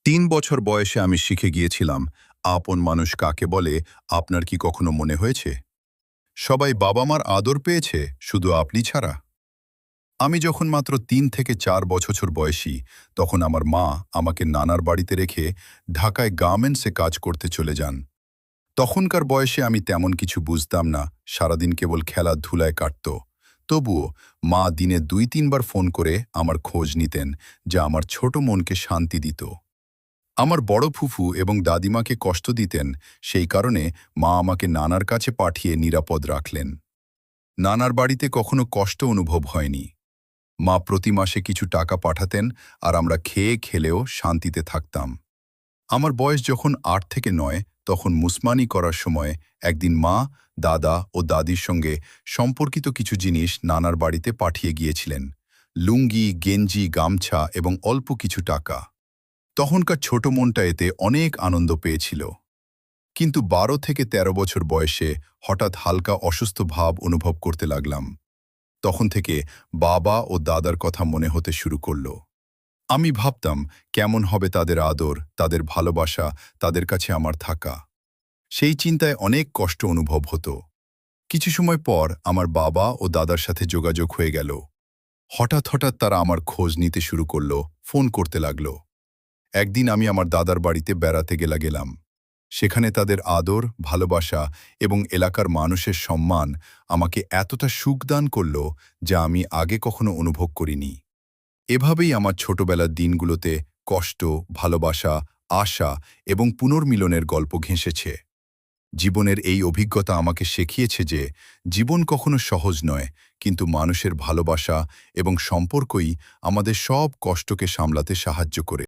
৩ বছর বয়সে আমি শিখে গিয়েছিলাম আপন মানুষ কাকে বলে। আপনার কি কখনো মনে হয়েছে সবাই বাবা মার আদর পেয়েছে শুধু আপনি ছাড়া? আমি যখন মাত্র ৩ থেকে ৪ বছর বয়সী, তখন আমার মা আমাকে নানার বাড়িতে রেখে ঢাকায় গার্মেন্টসে কাজ করতে চলে যান। তখনকার বয়সে আমি তেমন কিছু বুঝতাম না, সারাদিন কেবল খেলাধুলায় কাটত। তবুও মা দিনে ২-৩ বার ফোন করে আমার খোঁজ নিতেন, যা আমার ছোট মনকে শান্তি দিত। আমার বড় ফুফু এবং দাদিমাকে কষ্ট দিতেন, সেই কারণে মা আমাকে নানার কাছে পাঠিয়ে নিরাপদ রাখলেন। নানার বাড়িতে কখনো কষ্ট অনুভব হয়নি। মা প্রতি মাসে কিছু টাকা পাঠাতেন, আর আমরা খেয়ে খেলেও শান্তিতে থাকতাম। আমার বয়স যখন ৮ থেকে ৯, তখন মুসমানি করার সময় একদিন মা, দাদা ও দাদির সঙ্গে সম্পর্কিত কিছু জিনিস নানার বাড়িতে পাঠিয়ে গিয়েছিলেন: লুঙ্গি, গেঞ্জি, গামছা এবং অল্প কিছু টাকা। তখনকার ছোট মনটা এতে অনেক আনন্দ পেয়েছিল। কিন্তু ১২ থেকে ১৩ বছর বয়সে হঠাৎ হালকা অসুস্থ ভাব অনুভব করতে লাগলাম। তখন থেকে বাবা ও দাদার কথা মনে হতে শুরু করল। আমি ভাবতাম কেমন হবে তাদের আদর, তাদের ভালোবাসা, তাদের কাছে আমার থাকা। সেই চিন্তায় অনেক কষ্ট অনুভব হতো। কিছু সময় পর আমার বাবা ও দাদার সাথে যোগাযোগ হয়ে গেল। হঠাৎ হঠাৎ তারা আমার খোঁজ নিতে শুরু করল, ফোন করতে লাগলো। একদিন আমি আমার দাদার বাড়িতে বেড়াতে গেলাম। সেখানে তাদের আদর, ভালোবাসা এবং এলাকার মানুষের সম্মান আমাকে এতটা সুখ দান করল, যা আমি আগে কখনো অনুভব করিনি। এভাবেই আমার ছোটবেলার দিনগুলোতে কষ্ট, ভালোবাসা, আশা এবং পুনর্মিলনের গল্প ঘেঁষেছে। জীবনের এই অভিজ্ঞতা আমাকে শিখিয়েছে যে জীবন কখনো সহজ নয়, কিন্তু মানুষের ভালোবাসা এবং সম্পর্কই আমাদের সব কষ্টকে সামলাতে সাহায্য করে।